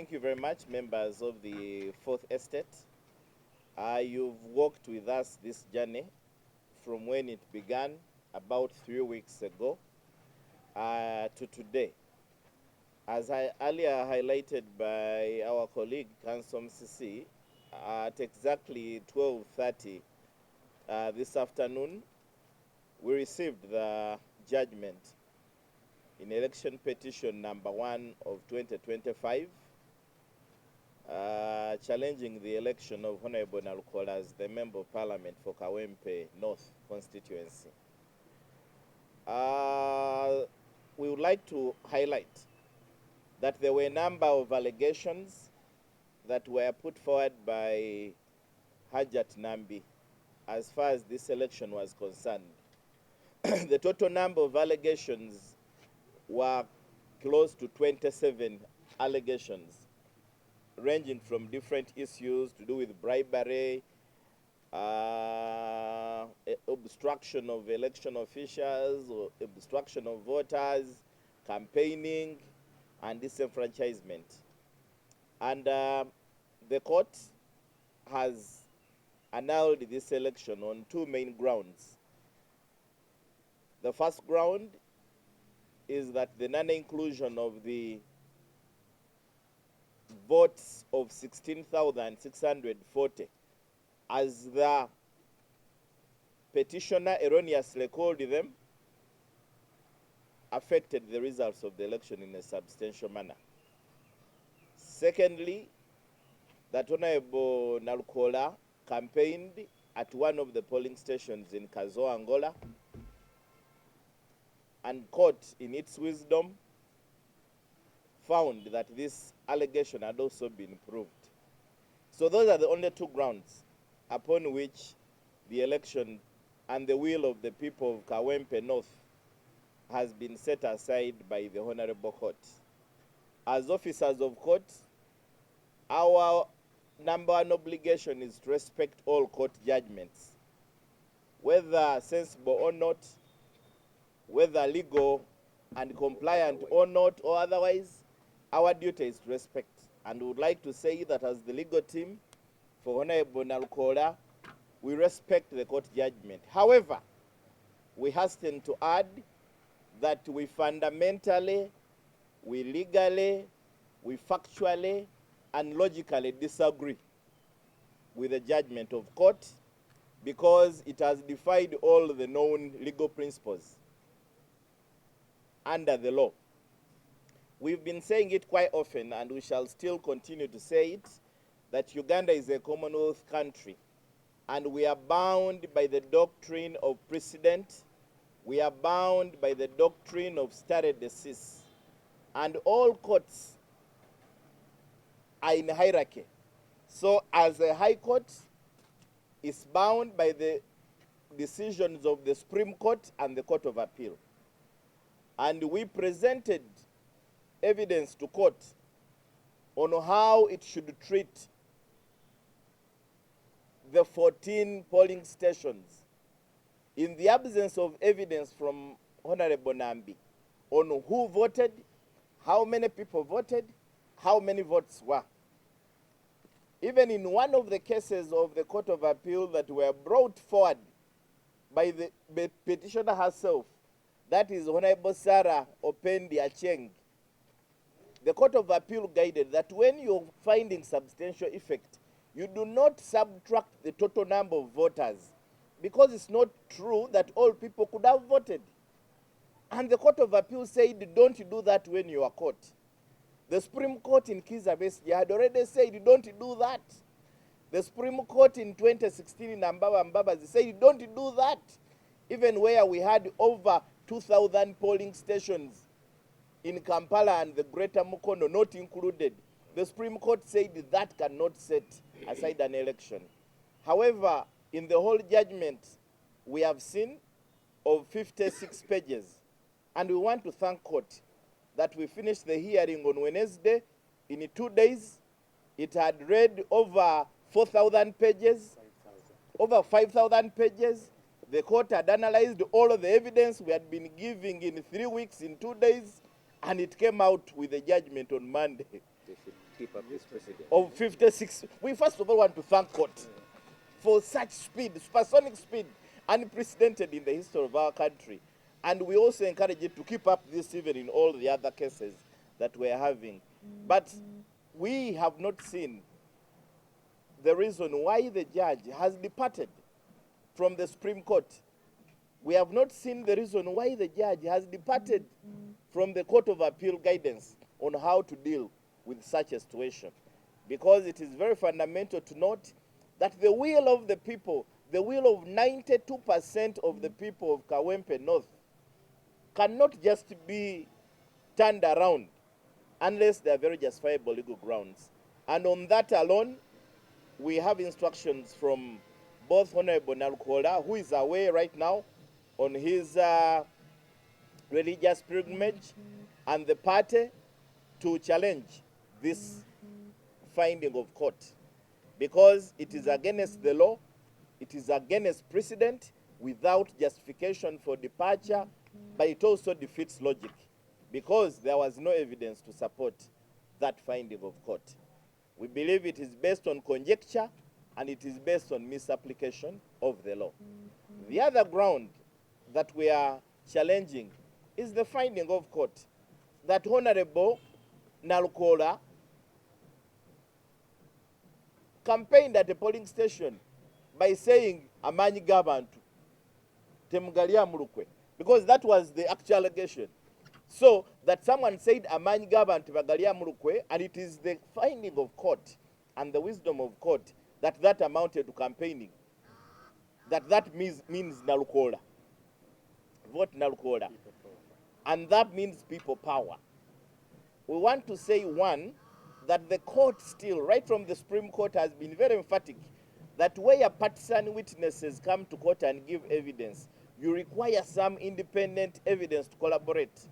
Thank you very much, members of the Fourth Estate. You've walked with us this journey from when it began about 3 weeks ago to today. As I earlier highlighted by our colleague, Kansom Sisi, at exactly 12:30 this afternoon, we received the judgment in election petition number 1 of 2025, challenging the election of Honorable Nalukola as the Member of Parliament for Kawempe North constituency. We would like to highlight that there were a number of allegations that were put forward by Hajat Nambi as far as this election was concerned. The total number of allegations were close to 27 allegations, ranging from different issues to do with bribery, obstruction of election officials, or obstruction of voters, campaigning, and disenfranchisement. And the court has annulled this election on two main grounds. The first ground is that the non-inclusion of the votes of 16,640 as the petitioner erroneously called them affected the results of the election in a substantial manner. Secondly, that Honorable Nalukola campaigned at one of the polling stations in Kazo, Angola, and court, in its wisdom, found that this allegation had also been proved. So those are the only two grounds upon which the election and the will of the people of Kawempe North has been set aside by the Honorable Court. As officers of court, our number one obligation is to respect all court judgments, whether sensible or not, whether legal and compliant or not, or otherwise. Our duty is to respect. And we would like to say that as the legal team for Honorable Nalukola, we respect the court judgment. However, we hasten to add that we fundamentally, we legally, we factually, and logically disagree with the judgment of court because it has defied all the known legal principles under the law. We've been saying it quite often, and we shall still continue to say it, that Uganda is a Commonwealth country, and we are bound by the doctrine of precedent. We are bound by the doctrine of stare decisis. And all courts are in hierarchy. So as a high court is bound by the decisions of the Supreme Court and the Court of Appeal. And we presented evidence to court on how it should treat the 14 polling stations in the absence of evidence from Honorable Nambi on who voted, how many people voted, how many votes were. Even in one of the cases of the Court of Appeal that were brought forward by the petitioner herself, that is Honorable Sarah Opendi Acheng, the Court of Appeal guided that when you're finding substantial effect, you do not subtract the total number of voters, because it's not true that all people could have voted. And the Court of Appeal said, don't do that when you are caught. The Supreme Court in Kizza Besigye had already said, don't do that. The Supreme Court in 2016 in Ambaba Mbabazi said, don't do that. Even where we had over 2,000 polling stations in Kampala and the Greater Mukono not included, the Supreme Court said that cannot set aside an election. However, in the whole judgment we have seen of 56 pages, and we want to thank court that we finished the hearing on Wednesday. In 2 days, it had read over 4,000 pages, over 5,000 pages. The court had analyzed all of the evidence we had been giving in 3 weeks, in 2 days, and it came out with a judgment on Monday. keep up this precedent of 56. We first of all want to thank court for such speed, supersonic speed, unprecedented in the history of our country. And we also encourage it to keep up this even in all the other cases that we're having. But we have not seen the reason why the judge has departed from the Supreme Court. We have not seen the reason why the judge has departed from the Court of Appeal guidance on how to deal with such a situation. Because it is very fundamental to note that the will of the people, the will of 92% of the people of Kawempe North, cannot just be turned around unless there are very justifiable legal grounds. And on that alone, we have instructions from both Honorable Nalukola, who is away right now on his religious pilgrimage, and the party to challenge this finding of court, because it is against the law, it is against precedent, without justification for departure, but it also defeats logic, because there was no evidence to support that finding of court. We believe it is based on conjecture, and it is based on misapplication of the law. The other ground that we are challenging is the finding of court that Honorable Nalukola campaigned at a polling station by saying amanyi g'abantu temugalya mulukwe, because that was the actual allegation. So that someone said amanyi g'abantu bagalya mulukwe, and it is the finding of court and the wisdom of court that amounted to campaigning, that means Nalukola, vote Nalukola, and that means people power. We want to say, one, that the court still, right from the Supreme Court, has been very emphatic that where partisan witnesses come to court and give evidence, you require some independent evidence to collaborate.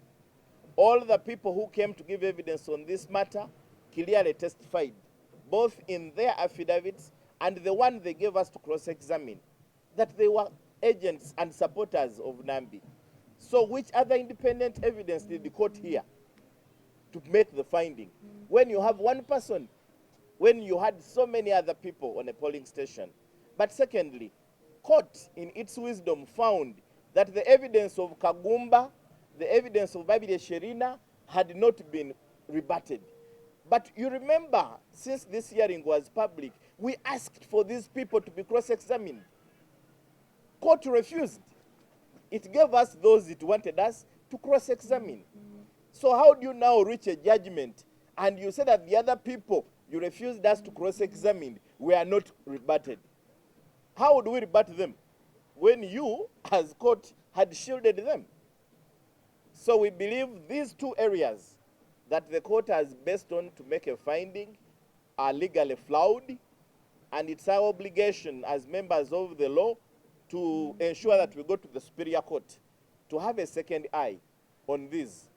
All the people who came to give evidence on this matter clearly testified, both in their affidavits and the one they gave us to cross-examine, that they were agents and supporters of Nambi. So which other independent evidence did the court hear to make the finding? When you have one person, when you had so many other people on a polling station. But secondly, court in its wisdom found that the evidence of Kagumba, the evidence of Babide Sherina had not been rebutted. But you remember, since this hearing was public, we asked for these people to be cross-examined. Court refused. It gave us those it wanted us to cross-examine. So how do you now reach a judgment and you say that the other people you refused us to cross-examine were not rebutted? How would we rebut them when you, as court, had shielded them? So we believe these two areas that the court has based on to make a finding are legally flawed, and it's our obligation as members of the law to ensure that we go to the Superior Court to have a second eye on this.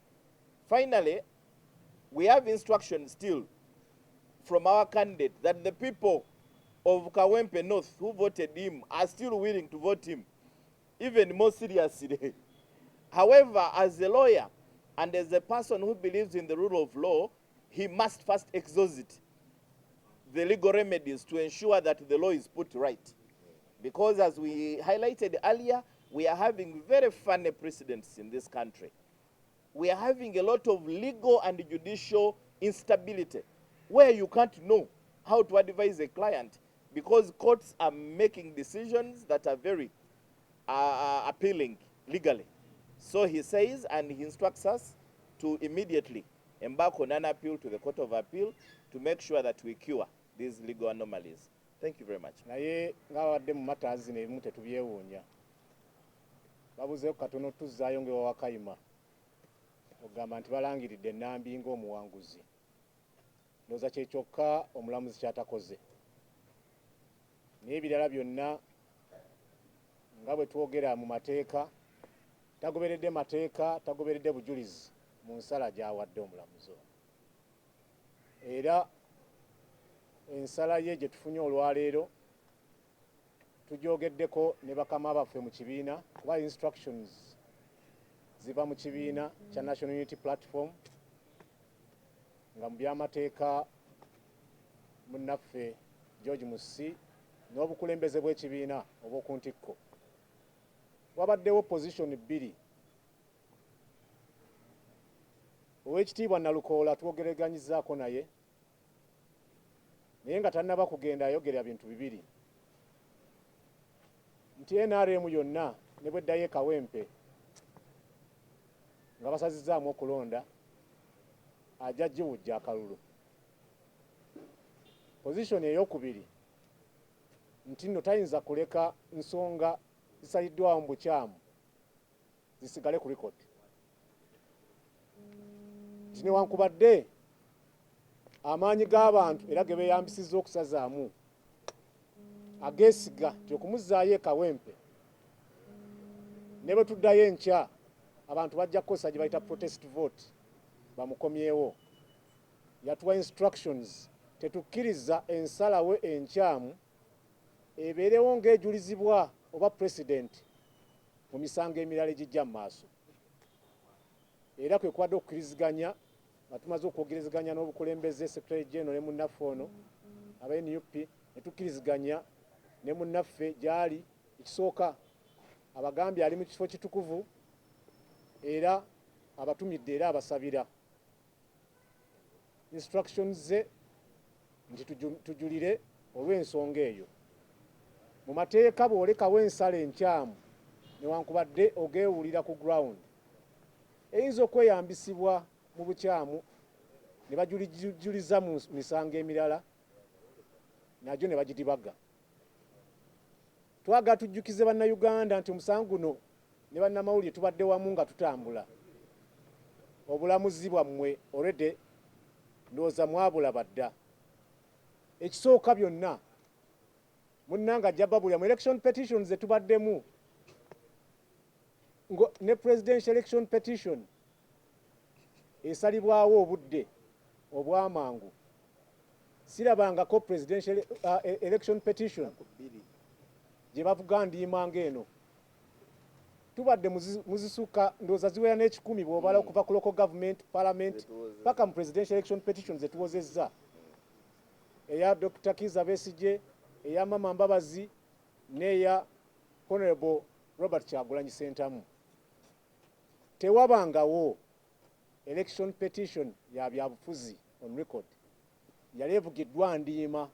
Finally, we have instructions still from our candidate that the people of Kawempe North who voted him are still willing to vote him, even more seriously. However, as a lawyer and as a person who believes in the rule of law, he must first exhaust the legal remedies to ensure that the law is put right. Because as we highlighted earlier, we are having very funny precedents in this country. We are having a lot of legal and judicial instability where you can't know how to advise a client because courts are making decisions that are very appealing legally. So he says, and he instructs us to immediately embark on an appeal to the Court of Appeal to make sure that we cure these legal anomalies. Thank you very much. Naye ng'awadde mu mataazi n'ebimu tetubyewuunya. Babuzeeko katono tuzzaayo ng'ewa Kayima. Ogamba nti balangiridde Nambi ng'omuwanguzi. Ndowooza kye kyokka omulamuzi ky'atakoze. Naye ebirala byonna nga bwe twogera mu mateeka, tagoberedde mateeka, tagoberedde bujulizi mu nsala gy'awadde omulamuzi ono. Era ensala ye gye tufunye olwaleero tugyogeddeko ne bakama baffe mu kibiina kuba instructions ziva mu kibiina kya National Unity Platform nga mu byamateeka munnaffe George Musi n'obukulembeze bw'ekibiina obw'oku ntikko. Wabaddewo position bbiri. Oweekitiibwa Nalukoola twogereganyizaako naye naye nga tannaba kugenda ayogera bintu bibiri nti NRM yonna ne bweddayo Kawempe nga basazizzaamu okulonda ajja giwujja akalulu. Position ey'okubiri nti nno tayinza kuleka nsonga zisaliddwawo mu bukyamu zisigale ku likodi. Nti newankubadde amaanyi g'abantu era ge beeyambisizza okusazaamu ageesiga nti okumuzzaayo Kawempe ne bwe tuddayo enkya abantu bajja kukozesa gye bayita protest vote bamukomyewo. Yatuwa instructions tetukkiriza ensalawe enkyamu ebeerewo ng'ejulizibwa oba president mu misango emirala egijja mu maaso. Era kwe kwadde okukkiriziganya nga tumaze okwogerezeganya n'obukulembeze Secretary General ne munnaffe ono aba NUP ne tukkiriziganya ne munnaffe gy'ali. Ekisooka abagambye ali mu kifo kitukuvu era abatumidde era abasabira. Instructions ze nti tujulire olw'ensonga eyo. Mu mateeka bw'olekawo ensala enkyamu newankubadde ogeewulira ku ground eyinza okweyambisibwa mu bukyamu ne bajulijuliza mu misango emirala nagyo ne bagidibaga. Twagala tujjukize bannayuganda nti omusango guno ne bannamawulire tubadde wamu nga tutambula. Obulamuzi bwammwe already ndowooza mwabulaba dda. Ekisooka byonna munnanga ajja babulira mu election petitions etubaddemu ne presidential election petition esalibwawo obudde obw'amangu. Sirabangako presidential election petition gye bavuga ndiima ng'eno. Tubadde muzisuka ndowooza ziwera n'ekikumi bw'obala okuva ku local government, parliament paka mu presidential election petitions etuwozezza. Eya Dr. Kizza Besigye, eya Mama Mbabazi n'eya Honorable Robert Kyagulanyi Ssentamu. Tewabangawo election petition ya byabufuzi on record yali evugiddwa ndiima.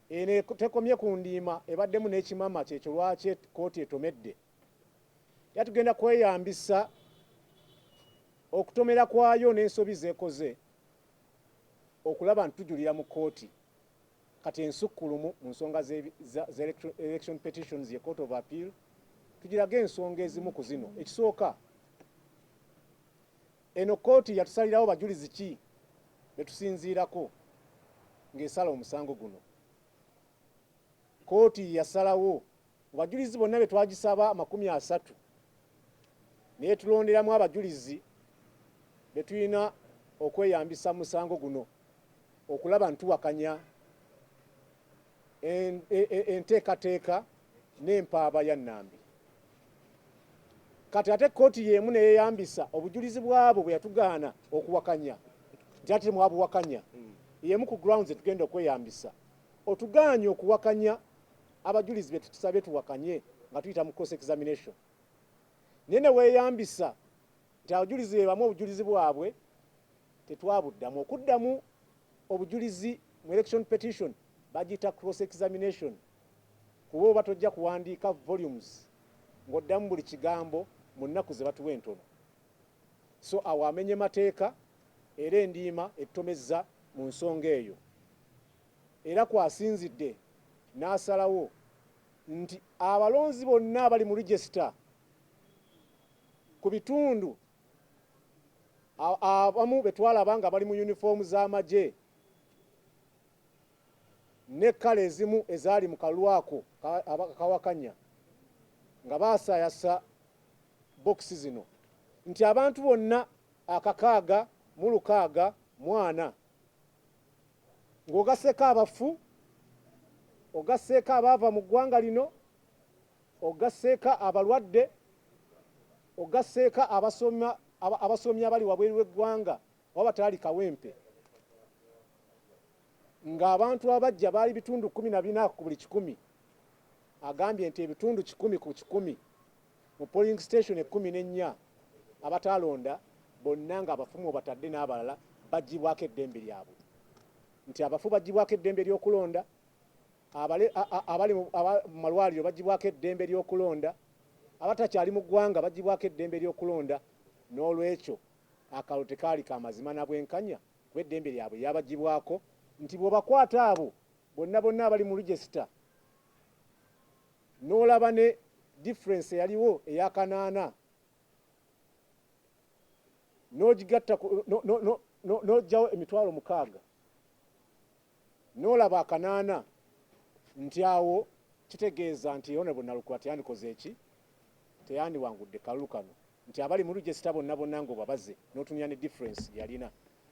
Ene tekomye ku ndiima ebaddemu n'ekimama kyekyo lwaki kooti etomedde. Yatugenda kweyambisa okutomera kwayo n'ensobi zeekoze okulaba nti tujulira mu kooti kati ensukkulumu mu nsonga election petitions ye Court of Appeal tugirage ensonga ezimu ku zino. Ekisooka eno kooti yatusalirawo bajulizi ki betusinziirako ng'esala omusango guno. Kooti yasalawo abajulizi bonna be twagisaba 30 naye tulonderamu abajulizi be tulina okweyambisa mu musango guno okulaba ntuwakanya enteekateeka n'empaaba ya Nnambi. Kati ate kooti y'emu ne yeeyambisa obujulizi bwabo bwe yatugaana okuwakanya nti ate mwabuwakanya. Y'emu ku grounds etugenda okweyambisa otugaanye okuwakanya abajulizi be tutusabye tuwakanye nga tuyita mu cross examination. Naye ne weeyambisa nti abajulizi be bamu obujulizi bwabwe tetwabuddamu. Okuddamu obujulizi mu election petition bagita cross examination kuba oba tojja kuwandiika volumes ng'oddamu buli kigambo mu nnaku ze batuwa entono. So awo amenye mateeka era endiima ettomezza mu nsonga eyo. Era kwasinzidde n'asalawo nti abalonzi bonna abali mu register ku bitundu abamu betwalaba nga bali mu uniform z'amagye ne kale ezimu ezaali mu kalwako kawakanya nga baasayasa bokisi zino nti abantu bonna 640 ng'ogasseeko abafu, ogasseeko abaava mu ggwanga lino, ogasseeko abalwadde, ogasseeko abasomi abali wabweru w'eggwanga oba bataali Kawempe. ng'abantu abajja baali bitundu 14 ku buli 100 agambye nti ebitundu 10 ku 100 mu polling station 14 abatalonda bonna ng'abafumu batadde n'abalala bagibwako eddembe lyabwe nti abafu bagibwako eddembe ly'okulonda abali mu malwaliro bagibwako eddembe ly'okulonda abatakyali mu ggwanga bagibwako eddembe ly'okulonda n'olwekyo akalulu tekaali ka mazima na bwenkanya ku eddembe lyabwe lyabagibwako nti bw'obakwata abo bonna abali mu register n'olaba ne difference eyaliwo ey'akanaana n'ogigatta n'ogyawo emitwalo 6 n'olaba akanaana nti awo kitegeeza nti Honorable Nalukuba teyandikoze eki teyandiwangudde kalulu kano nti abali mu register bonna ngo babaze n'otunya ne difference yalina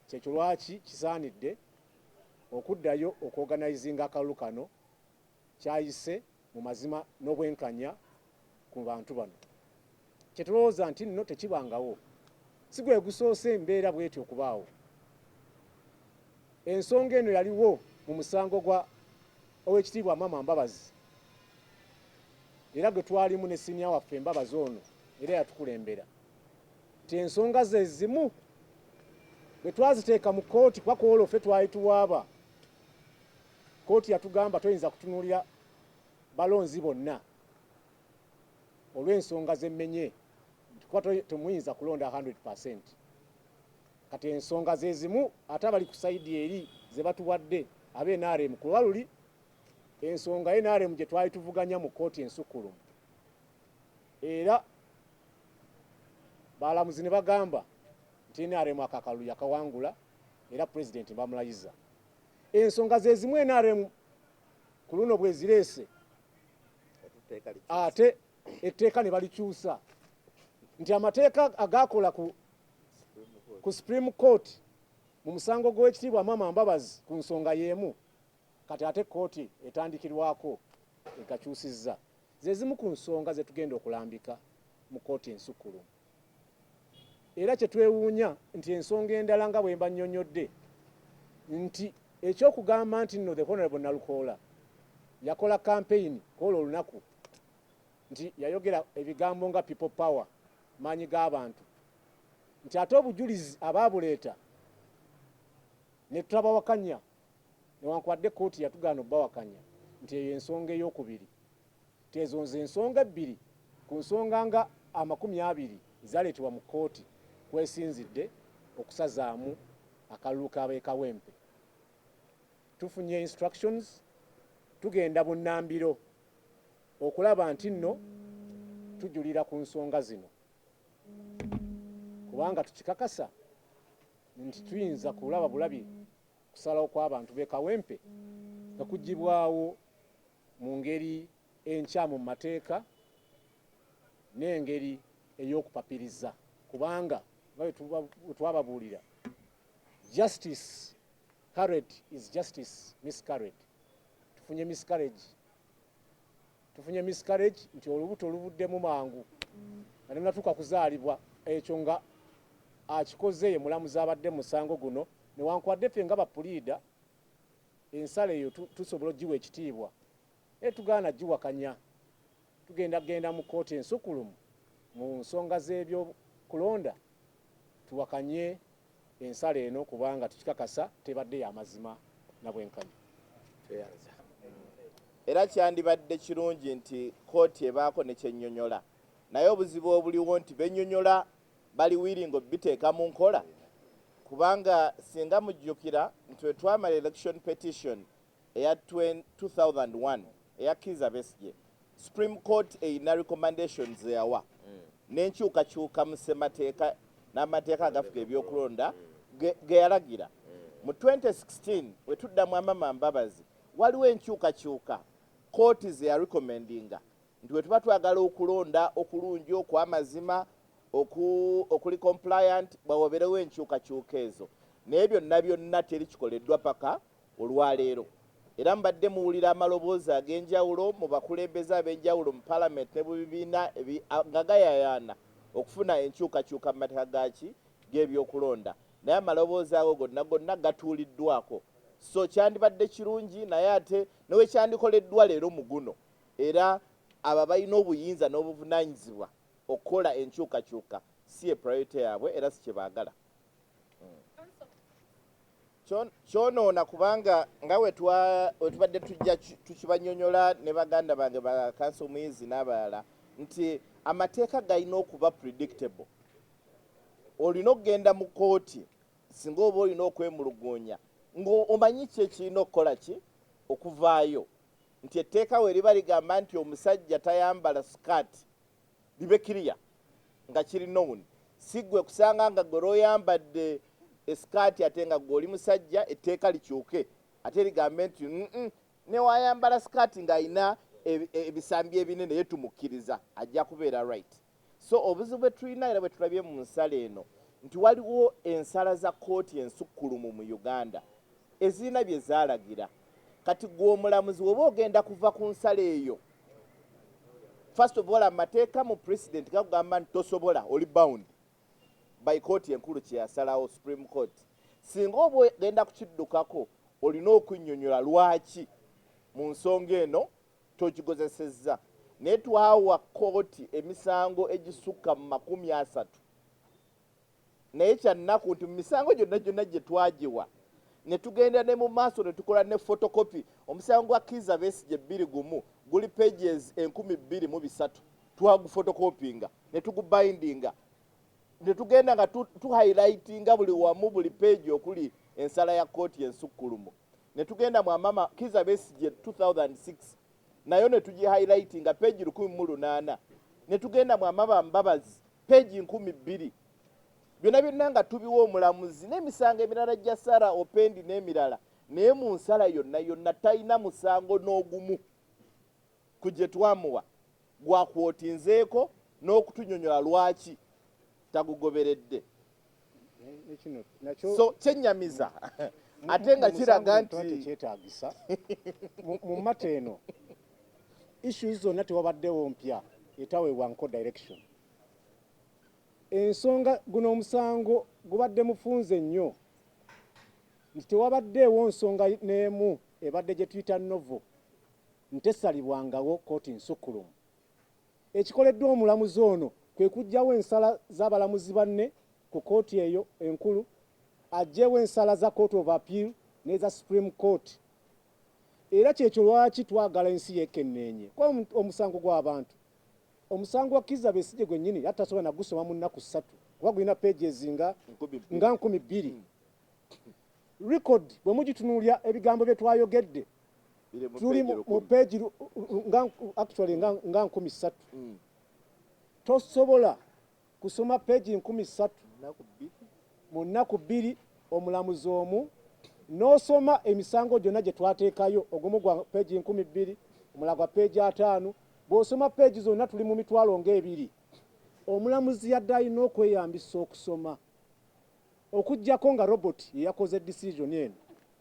kyekyo lwaki kisaanidde okuddayo okuorganizinga akalulu kano kyayise mu mazima n'obwenkanya ku bantu bano kyetulowooza nti nno tekibangawo si gwe gusoose embeera bw'etyo okubaawo ensonga eno yaliwo mu musango gwa owekitiibwa Mama Mbabazi era gwe twalimu ne siniya waffe Mbabazi ono era yatukulembera ti ensonga ze zimu bwe twaziteeka mu kooti kuba kuwola ffe twali tuwaaba kooti yatugamba toyinza kutunuulira balonzi bonna olw'ensonga z'emmenye kuba temuyinza kulonda 100%. Kati ensonga ze zimu ate abali ku sayidi eri ze batuwadde abe NRM ku lwaluli ensonga NRM gye twali tuvuganya mu kooti ensukulumu era balamuzi ne bagamba nti NRM akakalulu yakawangula era pulezidenti bamulayiza ensonga ze zimu NRM ku luno bwe zireese ate etteeka ne balikyusa nti amateeka agakola ku Supreme Court mu musango gw'ekitiibwa Mama Mbabazi ku nsonga y'emu kati ate kooti etandikirwako ekakyusizza ze zimu ku nsonga ze tugenda okulambika mu kooti ensukulumu era kye twewuunya nti ensonga endala nga bwe mba nnyonnyodde nti ekyokugamba nti nno the Honorable Nalukoola yakola campaign kwolwo olunaku nti yayogera ebigambo nga people power maanyi g'abantu nti ate obujulizi abaabuleeta ne tutabawakanya newankubadde kooti yatugaana obbawakanya nti eyo ensonga ey'okubiri nti ezo nze ensonga ebbiri ku nsonga nga 20 ezaleetebwa mu kooti kwesinzidde okusazaamu akalulu k'abeekawempe tufunye instructions tugenda bunnambiro okulaba nti nno tujulira ku nsonga zino kubanga tukikakasa nti tuyinza kulaba bulabi kusalawo kw'abantu b'ekawempe nga kugibwawo mu ngeri enkyamu mu mateeka n'engeri ey'okupapiriza kubanga nga twababuulira justice carried is justice miscarried tufunye miscarriage nti olubuto olubuddemu mangu nga nenatuuka kuzaalibwa ekyo nga akikoze ye mulamuzi abadde mu musango guno newankubadde ffe nga bapuliida ensala eyo tusobola ogiwa ekitiibwa tugaana giwakanya genda mu kooti ensukulumu mu nsonga z'ebyokulonda tuwakanye ensala eno kubanga tukikakasa tebadde y'amazima na bwenkanya era kyandibadde kirungi nti kooti ebaako ne kyennyonnyola naye obuzibu obuliwo nti bennyonnyola bali wiringo biteeka mu nkola kubanga singa mujjukira nti we twamala election petition eya 2001 eya Kizza Besigye Supreme Court eyina recommendations eyawa n'enkyukakyuka mu ssemateeka n'amateeka agafuga ebyokulonda ge yalagira mu 2016 we tuddamu Mama Mbabazi waliwo enkyukakyuka kooti ze ya recommendinga nti we tuba twagala okulonda okulungi okw'amazima okuli compliant bawoberewo enkyukakyuka ezo naye byonna teri kikoleddwa paka olwaleero era mbadde muwulira amaloboozi ag'enjawulo mu bakulembeze ab'enjawulo mu parliament ne mu bibiina nga gayayaana okufuna enkyukakyuka mu mateeka gaki g'ebyokulonda naye amaloboozi ago gonna gatuuliddwako so kyandibadde kirungi naye ate newe kyandikoleddwa leero mu guno era abo balina obuyinza n'obuvunaanyizibwa okukola enkyukakyuka si ye priority yaabwe era si kye baagala. Kyonoona kubanga nga wetubadde tujja tukibanyonyola ne baganda bange ba kanso muyizi n'abalala nti amateeka galina okuba predictable. Olina okugenda mu kooti singa oba olina okwemulugunya ng'omanyi ki ekirina okukola ki okuvaayo nti etteeka we liba ligamba nti omusajja tayambala sikaati libe kiriya nga kiri known, si ggwe kusanga nga gwe lw'oyambadde esikaati ate nga gwe oli musajja etteeka likyuke ate ligambe nti ne wayambala sikaati ng'alina ebisambi ebinene ye tumukkiriza ajja kubeera right. So obuzibu bwe tulina era bwe tulabye mu nsala eno nti waliwo ensala za kooti ensukkulumu mu Uganda ezirina bye zaalagira. Kati gwe omulamuzi woba ogenda kuva ku nsala eyo, first of all amateeka mu president gakugamba nti tosobola, oli bound by kooti enkulu kye yasalawo Supreme Court. Singa oba ogenda kukiddukako olina okunnyonnyola lwaki mu nsonga eno tokigozesezza. Naye twawa kooti emisango egisukka mu 30, naye kyannaku nti mu misango gyonna gye twagiwa ne tugenda ne mu maaso ne tukola ne photocopy. Omusango gwa Kizza Besigye 2 guli pages 2300 twagufotokopinga ne tugubindinga ne tugenda nga tuhighlightinga buli wamu buli page okuli ensala ya kooti ensukkulumu. Ne tugenda mwamama Kizza Besigye 2006 nayo ne tugihighlightinga page 108. Ne tugenda mwamama Mbabazi page 2,000. Byonna nga tubiwa omulamuzi n'emisango emirala gya Sarah Opendi n'emirala, naye mu nsala yonna talina musango n'ogumu ku gye twamuwa gwakwotinzeeko n'okutunyonyola lwaki tagugoberedde. So kyennyamiza ate nga kiraga nti kyetaagisa mu mata eno issues zonna tewabaddewo mpya etaweebwanko direction. Ensonga guno omusango gubadde mufunze nnyo nti tewabaddeewo nsonga n'emu ebadde gye tuyita novo ntesalibwangawo kooti nsukkulumu. Ekikoleddwa omulamuzi ono kwe kuggyawo ensala z'abalamuzi banne ku kooti eyo enkulu, aggyewo ensala za Court of Appeal n'eza Supreme Court. Era kyekyo lwaki twagala ensi yeekenneenye kwa omusango gw'abantu. Omusango wa Kizza Besigye gwennyini yatasobola nagusoma mu nnaku 3 kuba gulina pages nga 2,000. Record bwe mugitunuulya ebigambo bye twayogedde tuli mu page actually nga 3,000. Tosobola kusoma page 3,000 mu nnaku 2 omulamuzi omu n'osoma emisango gyonna gye twateekayo, ogumu gwa page 2,000 omulala gwa page 5. Bw'osoma page zonna tuli mu mitwalo nga 2. Omulamuzi yadde alina okweyambisa okusoma okuggyako nga robot ye yakoze decision eno.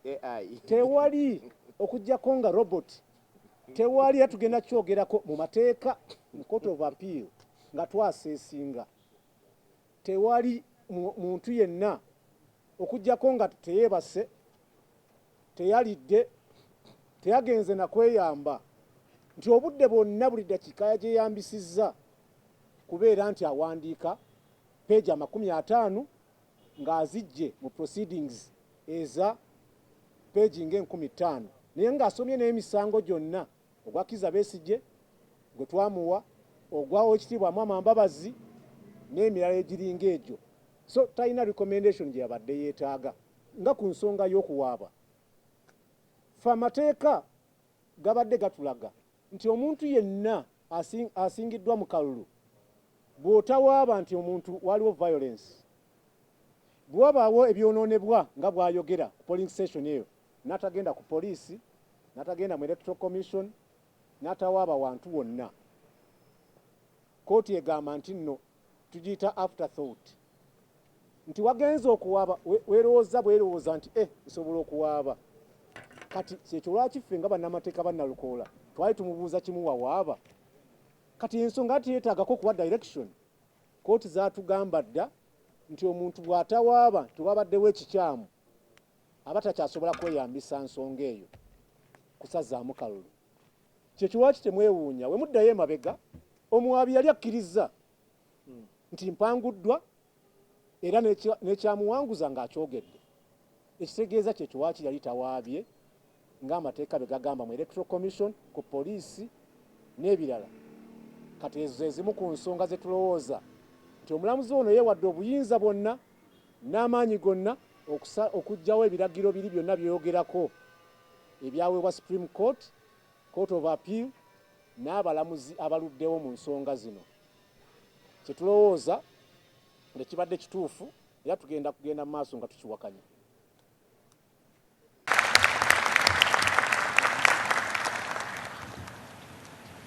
AI Tewali okuggyako nga robot tewali yatugenda kyogerako mu mateeka mu Court of Appeal nga twaseesinga. Tewali muntu yenna okuggyako nga teyeebase, teyalidde, teyagenze na kweyamba nti obudde bwonna buli dakiika yagyeyambisizza kubeera nti awandiika page 50 ng'azijje mu proceedings eza page nga 15,000, naye ng'asomye n'emisango gyonna ogwa Kizza Besigye gwe twamuwa, ogwawo ekitiibwa Mama Mbabazi n'emirala egiringa egyo. So talina recommendation gye yabadde yeetaaga nga ku nsonga y'okuwaaba. Fe amateeka gabadde gatulaga nti omuntu yenna asingiddwa mu kalulu bw'otawaaba nti omuntu waliwo violence, bw'wabaawo ebyonoonebwa nga bw'ayogera ku polling station eyo, n'atagenda ku poliisi, n'atagenda mu electoral commission, n'atawaaba wantu wonna, kooti egamba nti nno tugiyita afterthought, nti wagenza okuwaaba weerowooza bwerowooza nti nsobola okuwaaba. Kati kyekyo lwaki ffe nga bannamateeka bannalukoola twali tumubuuza kimu wawaaba. Kati ensonga teyeetaagako kuwa direction. Kooti zaatugamba dda nti omuntu bw'atawaaba tewabaddewo ekikyamu abatakyasobola kweyambisa nsonga eyo kusazaamu kalulu. Kyekiwaaki temwewuunya we muddayo emabega omuwaabi yali akkiriza nti mpanguddwa era n'ekyamuwanguza ng'akyogedde. Ekitegeeza kyekiwaaki yali tawaabye ng'amateeka be gagamba mu Electoral Commission, ku poliisi n'ebirala. Kati ezo ezimu ku nsonga ze tulowooza nti omulamuzi ono yeewadde obuyinza bwonna n'amaanyi gonna okuggyawo ebiragiro biri byonna byeyogerako ebyaweebwa Supreme Court, Court of Appeal n'abalamuzi abaluddewo mu nsonga zino. Kye tulowooza nga kibadde kituufu era tugenda kugenda mu maaso nga tukiwakanya.